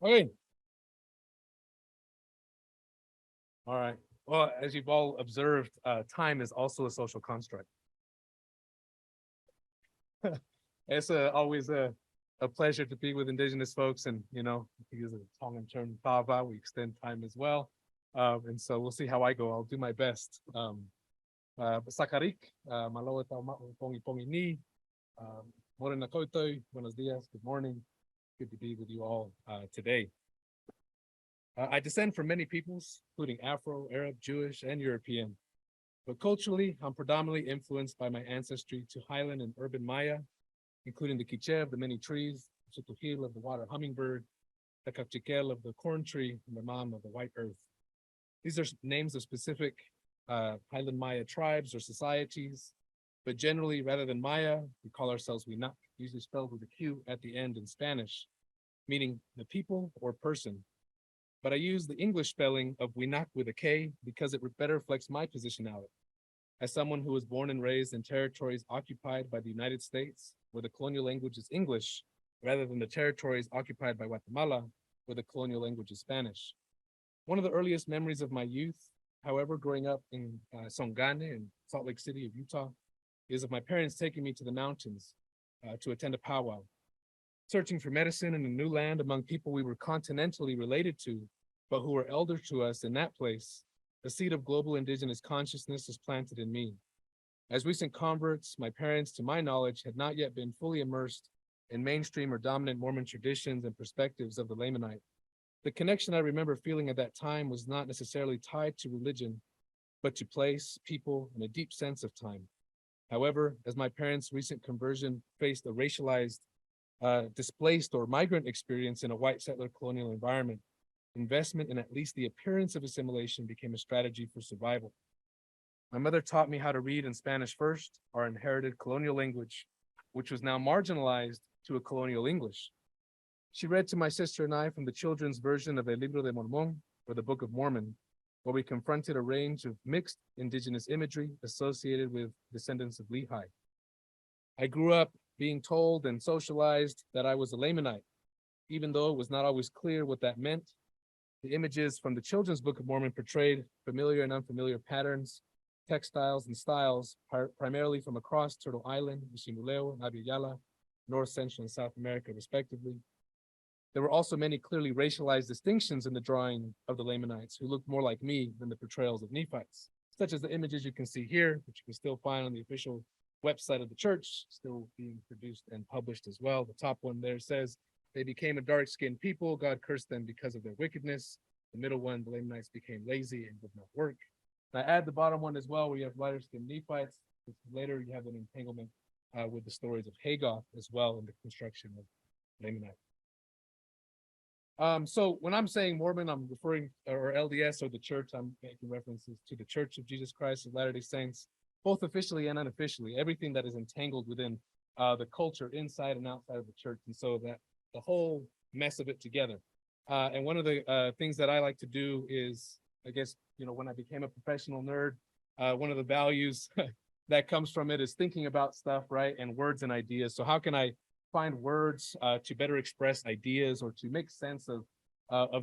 Okay. All right. Well, as you've all observed, time is also a social construct. It's always a pleasure to be with Indigenous folks, and we use a Tongan term, "bava." We extend time as well, and so we'll see how I go. I'll do my best. Sakarik, maloa tau pongi pongi ni, morena koutou, buenos dias, good morning. Good to be with you all today. I descend from many peoples, including Afro, Arab, Jewish, and European. But culturally, I'm predominantly influenced by my ancestry to highland and urban Maya, including the Quiche of the many trees, the Chutuhil of the water hummingbird, the Cachiquel of the corn tree, and the Mam of the white earth. These are names of specific highland Maya tribes or societies, but generally, rather than Maya, we call ourselves Winak, usually spelled with a Q at the end in Spanish, meaning the people or person. But I use the English spelling of Winak with a K because it better reflects my positionality. As someone who was born and raised in territories occupied by the United States, where the colonial language is English, rather than the territories occupied by Guatemala, where the colonial language is Spanish. One of the earliest memories of my youth, however, growing up in Songane in Salt Lake City of Utah, is of my parents taking me to the mountains to attend a powwow. Searching for medicine in a new land among people we were continentally related to, but who were elder to us in that place, the seed of global Indigenous consciousness is planted in me. As recent converts, my parents, to my knowledge, had not yet been fully immersed in mainstream or dominant Mormon traditions and perspectives of the Lamanite. The connection I remember feeling at that time was not necessarily tied to religion, but to place, people, and a deep sense of time. However, as my parents' recent conversion faced a racialized, displaced, or migrant experience in a white settler colonial environment, investment in at least the appearance of assimilation became a strategy for survival. My mother taught me how to read in Spanish first, our inherited colonial language, which was now marginalized to a colonial English. She read to my sister and I from the children's version of El Libro de Mormón, or the Book of Mormon, where we confronted a range of mixed indigenous imagery associated with descendants of Lehi. I grew up being told and socialized that I was a Lamanite, even though it was not always clear what that meant. The images from the Children's Book of Mormon portrayed familiar and unfamiliar patterns, textiles, and styles, primarily from across Turtle Island, Ishimuleo, and Abiyala, North, Central, and South America, respectively. There were also many clearly racialized distinctions in the drawing of the Lamanites, who looked more like me than the portrayals of Nephites, such as the images you can see here, which you can still find on the official website of the church, still being produced and published as well. The top one there says, they became a dark-skinned people. God cursed them because of their wickedness. The middle one, the Lamanites became lazy and would not work. And I add the bottom one as well, where you have lighter-skinned Nephites. Later, you have an entanglement with the stories of Hagoth as well in the construction of Lamanite. So when I'm saying Mormon, I'm referring, or LDS, or the church, I'm making references to the Church of Jesus Christ of Latter-day Saints, both officially and unofficially, everything that is entangled within the culture inside and outside of the church. And so that the whole mess of it together. And one of the things that I like to do is, I guess, when I became a professional nerd, one of the values that comes from it is thinking about stuff, right? And words and ideas. So how can I find words to better express ideas or to make sense of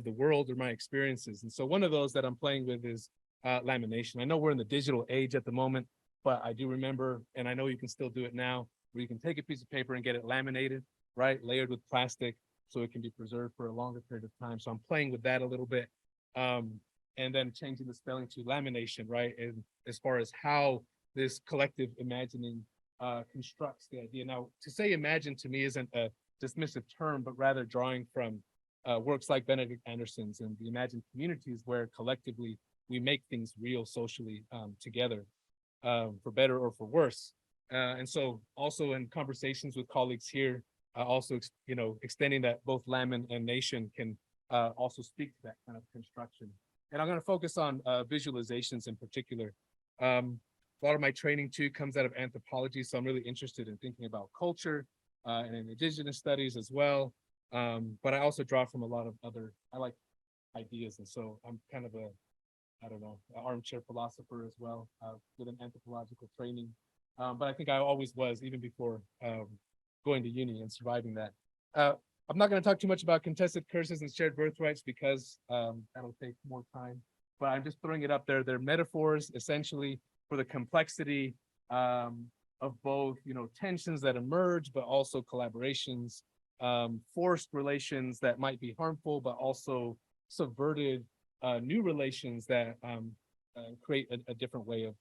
the world or my experiences? And so one of those that I'm playing with is lamination. I know we're in the digital age at the moment, but I do remember, and I know you can still do it now, where you can take a piece of paper and get it laminated, right? Layered with plastic so it can be preserved for a longer period of time. So I'm playing with that a little bit. And then changing the spelling to lamination, right? And as far as how this collective imagining constructs the idea. Now, to say imagine to me isn't a dismissive term, but rather drawing from works like Benedict Anderson's and the imagined communities where collectively we make things real socially together, for better or for worse. And so also in conversations with colleagues here, also, extending that both Laman and Nation can also speak to that kind of construction. And I'm going to focus on visualizations in particular. A lot of my training too comes out of anthropology, so I'm really interested in thinking about culture and in Indigenous studies as well. But I also draw from a lot of I like ideas, and so I'm kind of an armchair philosopher as well with an anthropological training. But I think I always was, even before going to uni and surviving that. I'm not going to talk too much about contested curses and shared birthrights because that'll take more time. But I'm just throwing it up there. They're metaphors essentially for the complexity of both, tensions that emerge, but also collaborations, forced relations that might be harmful, but also subverted new relations that create a different way of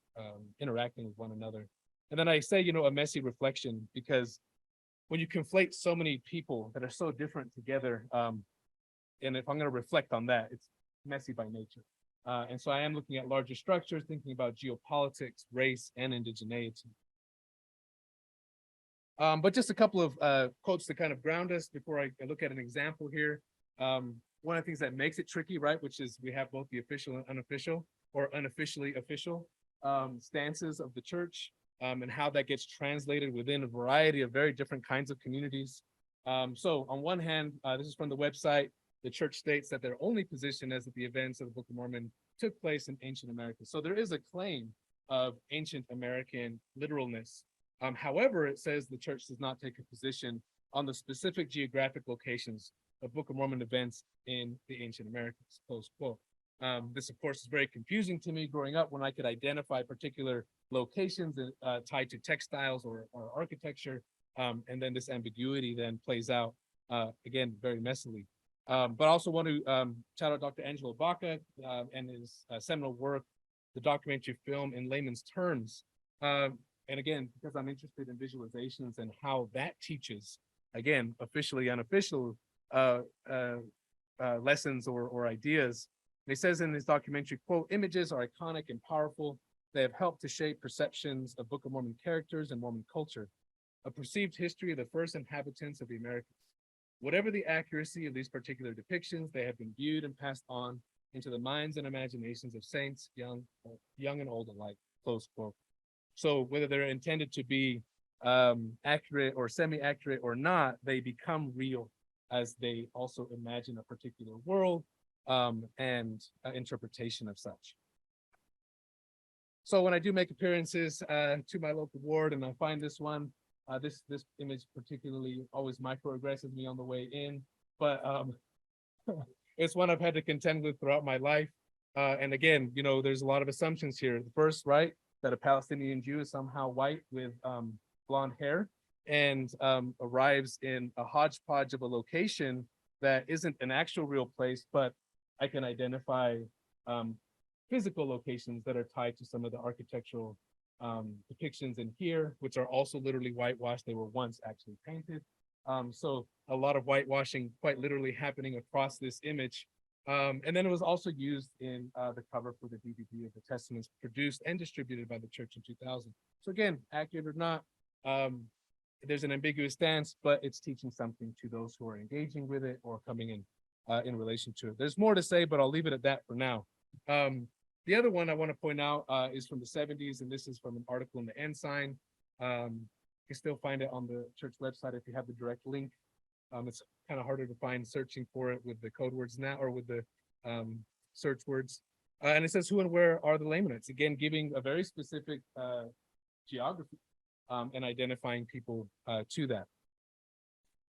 interacting with one another. And then I say, a messy reflection, because when you conflate so many people that are so different together, and if I'm going to reflect on that, it's messy by nature. And so I am looking at larger structures, thinking about geopolitics, race, and indigeneity. But just a couple of quotes to kind of ground us before I look at an example here. One of the things that makes it tricky, right, which is we have both the official and unofficial, or unofficially official stances of the church, and how that gets translated within a variety of very different kinds of communities. So on one hand, this is from the website, the church states that their only position is that the events of the Book of Mormon took place in ancient America. So there is a claim of ancient American literalness. However, it says the church does not take a position on the specific geographic locations of Book of Mormon events in the ancient Americas, close quote. This, of course, is very confusing to me growing up when I could identify particular locations tied to textiles or architecture. And then this ambiguity then plays out, again, very messily. But I also want to shout out Dr. Angelo Baca and his seminal work, the documentary film in layman's terms. And again, because I'm interested in visualizations and how that teaches, again, officially, unofficial lessons or ideas. He says in his documentary, quote, "Images are iconic and powerful. They have helped to shape perceptions of Book of Mormon characters and Mormon culture, a perceived history of the first inhabitants of the Americas. Whatever the accuracy of these particular depictions, they have been viewed and passed on into the minds and imaginations of saints, young and old alike," close quote. So whether they're intended to be accurate or semi-accurate or not, they become real as they also imagine a particular world and interpretation of such. So when I do make appearances to my local ward and I find this one, this image particularly always microaggresses me on the way in, but it's one I've had to contend with throughout my life. And again, there's a lot of assumptions here. The first, right, that a Palestinian Jew is somehow white with blonde hair and arrives in a hodgepodge of a location that isn't an actual real place, but I can identify physical locations that are tied to some of the architectural depictions in here, which are also literally whitewashed. They were once actually painted. So a lot of whitewashing quite literally happening across this image. And then it was also used in the cover for the DVD of the Testaments produced and distributed by the church in 2000. So again, accurate or not, there's an ambiguous stance, but it's teaching something to those who are engaging with it or coming in relation to it. There's more to say, but I'll leave it at that for now. The other one I want to point out is from the 70s, and this is from an article in the Ensign. You can still find it on the church website if you have the direct link. It's kind of harder to find searching for it with the code words now or with the search words. And it says, who and where are the Lamanites? Again, giving a very specific geography and identifying people to that.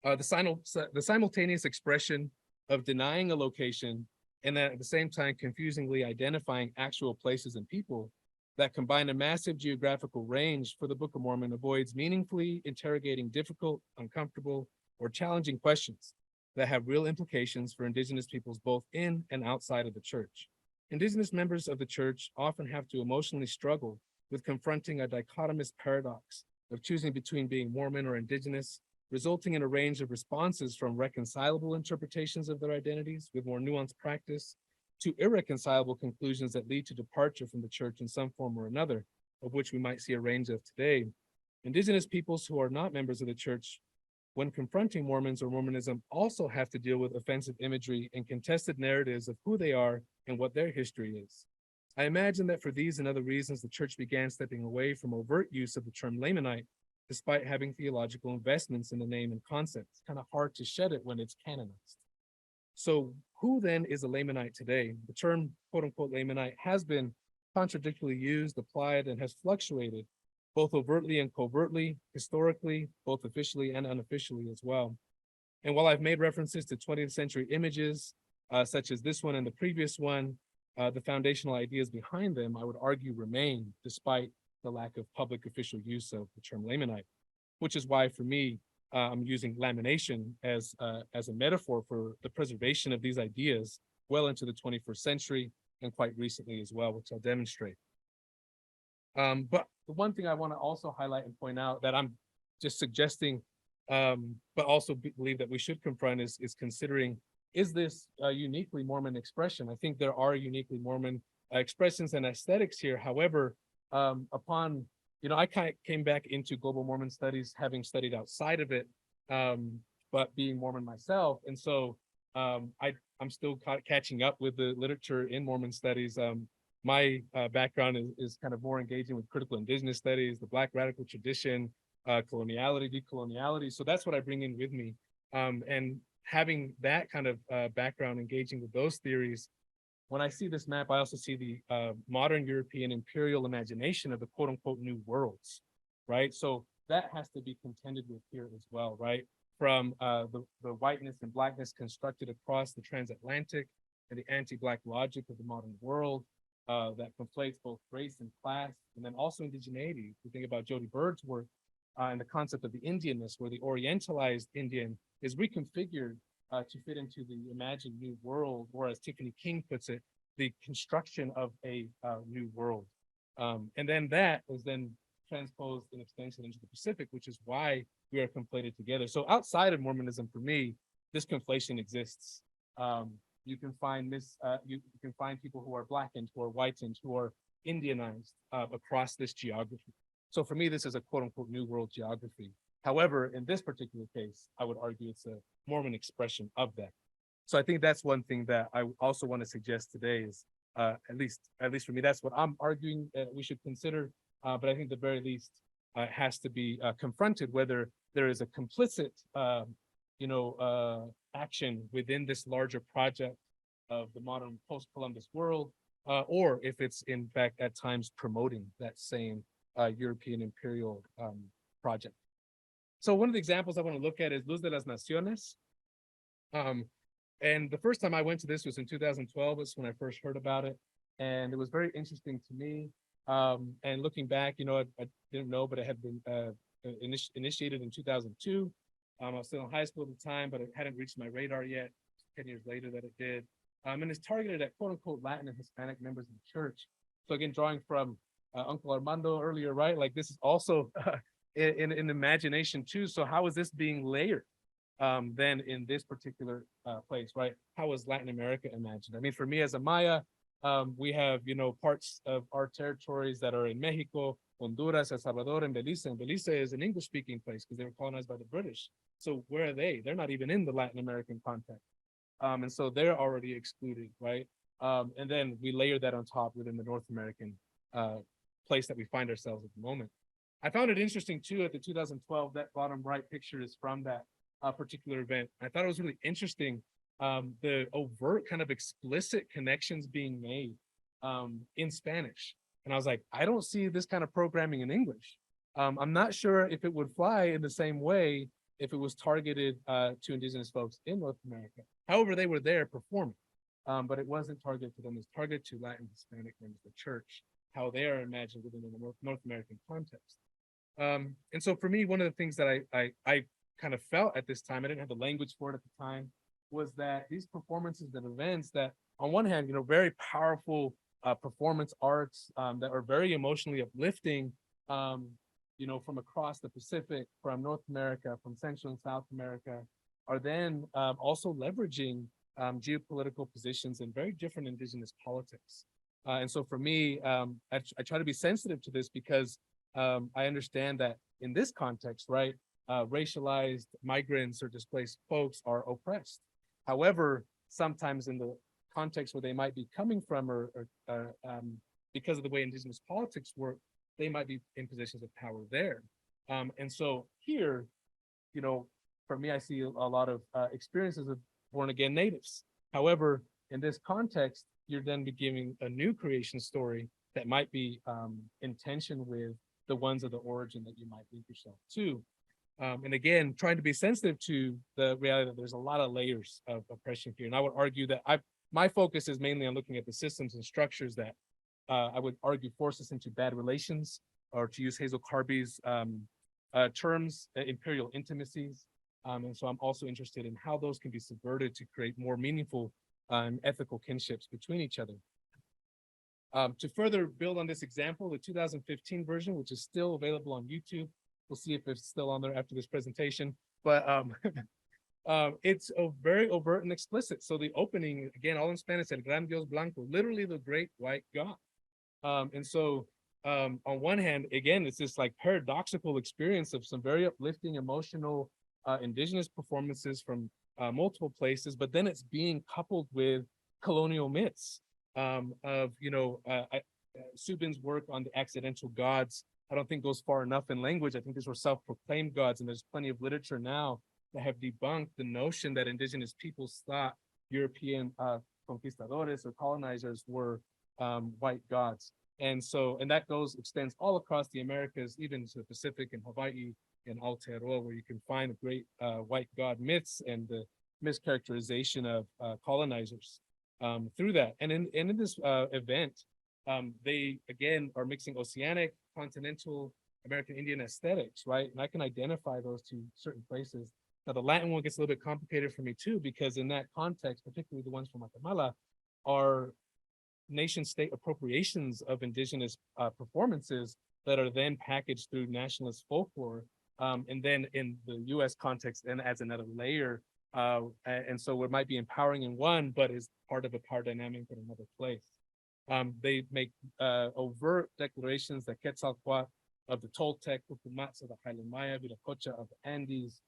The simultaneous expression of denying a location and then at the same time confusingly identifying actual places and people that combine a massive geographical range for the Book of Mormon avoids meaningfully interrogating difficult, uncomfortable, or challenging questions that have real implications for Indigenous peoples both in and outside of the church. Indigenous members of the church often have to emotionally struggle with confronting a dichotomous paradox of choosing between being Mormon or Indigenous, resulting in a range of responses from reconcilable interpretations of their identities with more nuanced practice to irreconcilable conclusions that lead to departure from the church in some form or another, of which we might see a range of today. Indigenous peoples who are not members of the church, when confronting Mormons or Mormonism, also have to deal with offensive imagery and contested narratives of who they are and what their history is. I imagine that for these and other reasons, the church began stepping away from overt use of the term Lamanite, despite having theological investments in the name and concept. It's kind of hard to shed it when it's canonized. So who then is a Lamanite today? The term, quote unquote, Lamanite has been contradictorily used, applied, and has fluctuated, both overtly and covertly, historically, both officially and unofficially as well. And while I've made references to 20th century images, such as this one and the previous one, the foundational ideas behind them, I would argue, remain despite the lack of public official use of the term Lamanite, which is why, for me, I'm using lamination as a metaphor for the preservation of these ideas well into the 21st century and quite recently as well, which I'll demonstrate. But the one thing I want to also highlight and point out that I'm just suggesting, but also believe that we should confront is considering, is this a uniquely Mormon expression? I think there are uniquely Mormon expressions and aesthetics here. However, upon, I kind of came back into global Mormon studies, having studied outside of it, but being Mormon myself. And so I'm still catching up with the literature in Mormon studies. My background is kind of more engaging with critical indigenous studies, the Black radical tradition, coloniality, decoloniality. So that's what I bring in with me. And having that kind of background engaging with those theories, when I see this map, I also see the modern European imperial imagination of the quote unquote new worlds, right? So that has to be contended with here as well, right? From the whiteness and blackness constructed across the transatlantic and the anti-Black logic of the modern world that conflates both race and class, and then also indigeneity. If you think about Jody Bird's work and the concept of the Indianness, where the Orientalized Indian is reconfigured to fit into the imagined new world, or as Tiffany King puts it, the construction of a new world. And then that was then transposed in extension into the Pacific, which is why we are conflated together. So outside of Mormonism, for me, this conflation exists. You can find you can find people who are Blackened, who are whitened, who are Indianized across this geography. So for me, this is a quote unquote new world geography. However, in this particular case, I would argue it's a Mormon expression of that. So I think that's one thing that I also want to suggest today is, at least for me, that's what I'm arguing that we should consider. But I think at the very least, it has to be confronted whether there is a complicit, action within this larger project of the modern post-Columbus world, or if it's in fact at times promoting that same European imperial project. So one of the examples I want to look at is Luz de las Naciones. And the first time I went to this was in 2012. That's when I first heard about it. And it was very interesting to me. And looking back, I didn't know, but it had been initiated in 2002. I was still in high school at the time, but it hadn't reached my radar yet. 10 years later that it did. And it's targeted at quote unquote Latin and Hispanic members of the church. So again, drawing from Uncle Armando earlier, right? Like this is also in imagination too. So how is this being layered then in this particular place, right? How is Latin America imagined? I mean, for me as a Maya, we have, parts of our territories that are in Mexico, Honduras, El Salvador, and Belize. And Belize is an English-speaking place because they were colonized by the British. So where are they? They're not even in the Latin American context. And so they're already excluded, right? And then we layer that on top within the North American place that we find ourselves at the moment. I found it interesting too at the 2012, that bottom right picture is from that particular event. I thought it was really interesting, the overt kind of explicit connections being made in Spanish. And I was like, I don't see this kind of programming in English. I'm not sure if it would fly in the same way if it was targeted to Indigenous folks in North America. However, they were there performing, but it wasn't targeted to them. It was targeted to Latin Hispanic members of the church, how they are imagined within the North American context. And so for me, one of the things that I kind of felt at this time, I didn't have the language for it at the time, was that these performances and events that on one hand, very powerful performance arts that are very emotionally uplifting, from across the Pacific, from North America, from Central and South America, are then also leveraging geopolitical positions in very different Indigenous politics. And so for me, I try to be sensitive to this because I understand that in this context, right, racialized migrants or displaced folks are oppressed. However, sometimes in the context where they might be coming from, or because of the way Indigenous politics work, they might be in positions of power there. And so here, for me, I see a lot of experiences of born-again natives. However, in this context, you're then beginning a new creation story that might be in tension with the ones of the origin that you might link yourself to. And again, trying to be sensitive to the reality that there's a lot of layers of oppression here. And I would argue that my focus is mainly on looking at the systems and structures that I would argue force us into bad relations, or to use Hazel Carby's terms, imperial intimacies. And so I'm also interested in how those can be subverted to create more meaningful ethical kinships between each other. To further build on this example, the 2015 version, which is still available on YouTube, we'll see if it's still on there after this presentation, but it's a very overt and explicit. So the opening, again, all in Spanish, El Gran Dios Blanco, literally the great white God. And so on one hand, again, it's this like paradoxical experience of some very uplifting, emotional indigenous performances from multiple places, but then it's being coupled with colonial myths of, Subin's work on the accidental gods, I don't think goes far enough in language. I think these were self-proclaimed gods, and there's plenty of literature now that have debunked the notion that indigenous peoples thought European conquistadores or colonizers were white gods. And that extends all across the Americas, even to the Pacific and Hawaii and Aotearoa, where you can find the great white god myths and the mischaracterization of colonizers through that. And in this event, they again are mixing oceanic, continental, American Indian aesthetics, right? And I can identify those to certain places. Now the Latin one gets a little bit complicated for me too, because in that context, particularly the ones from Guatemala, are nation state appropriations of indigenous performances that are then packaged through nationalist folklore. And then in the US context, then adds another layer. And so it might be empowering in one, but is part of a power dynamic in another place. They make overt declarations that Quetzalcoatl of the Toltec, Pupumatz of the Highland Maya, Viracocha of the Andes,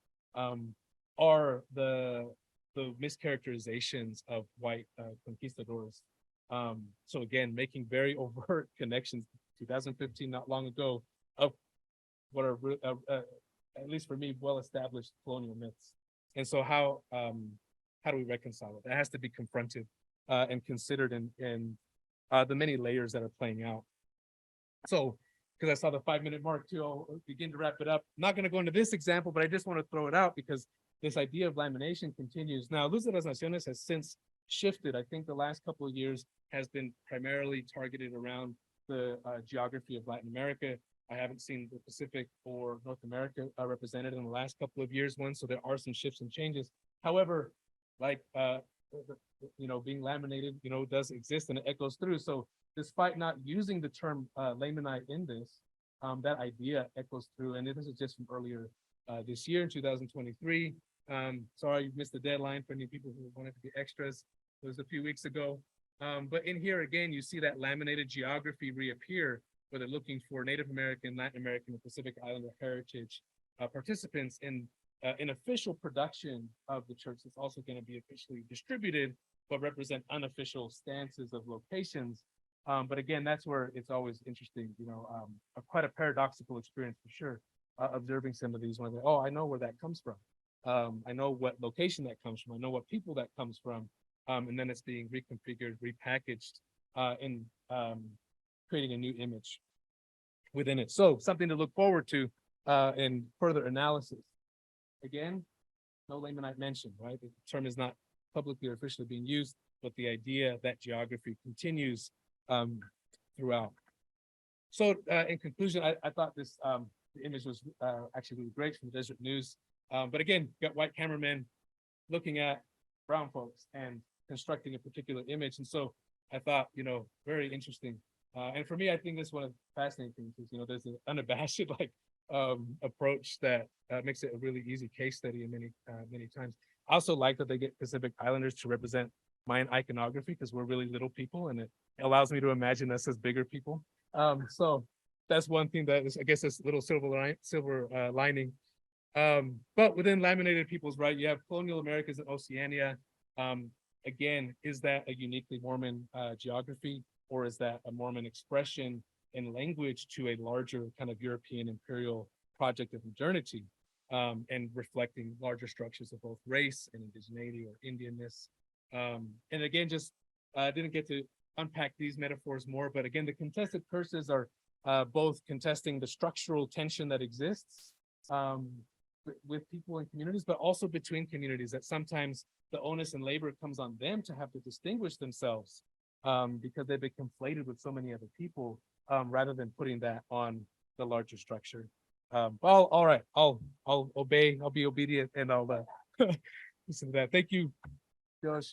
are the mischaracterizations of white conquistadors. So again, making very overt connections, 2015, not long ago, of what are, at least for me, well-established colonial myths. And so how do we reconcile it? That has to be confronted and considered in the many layers that are playing out. So, because I saw the 5-minute mark too, I'll begin to wrap it up. I'm not going to go into this example, but I just want to throw it out because this idea of lamination continues. Now, Luz de las Naciones has since shifted. I think the last couple of years has been primarily targeted around the geography of Latin America. I haven't seen the Pacific or North America represented in the last couple of years, so there are some shifts and changes. However, like, being laminated, does exist and it echoes through. So despite not using the term Lamanite in this, that idea echoes through. And this is just from earlier this year in 2023. Sorry, you missed the deadline for any people who wanted to be extras. It was a few weeks ago. But in here, again, you see that laminated geography reappear, where they're looking for Native American, Latin American, and Pacific Islander heritage participants in official production of the church that's also going to be officially distributed, but represent unofficial stances of locations. But again, that's where it's always interesting, quite a paradoxical experience for sure, observing some of these when they're, oh, I know where that comes from. I know what location that comes from. I know what people that comes from. And then it's being reconfigured, repackaged, and creating a new image within it. So something to look forward to in further analysis. Again, no Lamanite mention, right? The term is not publicly or officially being used, but the idea that geography continues throughout. So in conclusion, I thought this the image was actually really great from the Desert News. But again, got white cameramen looking at brown folks and constructing a particular image. And so I thought, very interesting. And for me, I think this is one of the fascinating things is, there's an unabashed approach that makes it a really easy case study in many times. I also like that they get Pacific Islanders to represent Mayan iconography because we're really little people, and it allows me to imagine us as bigger people. So that's one thing that is, I guess, this little silver lining. But within laminated peoples, right, you have colonial Americas and Oceania. Again, is that a uniquely Mormon geography, or is that a Mormon expression in language to a larger kind of European imperial project of modernity, and reflecting larger structures of both race and indigeneity or Indianness? And again, just didn't get to unpack these metaphors more, but again, the contested curses are both contesting the structural tension that exists with people in communities, but also between communities, that sometimes the onus and labor comes on them to have to distinguish themselves because they've been conflated with so many other people rather than putting that on the larger structure. Well, all right, I'll obey, I'll be obedient, and I'll listen to that. Thank you, Josh.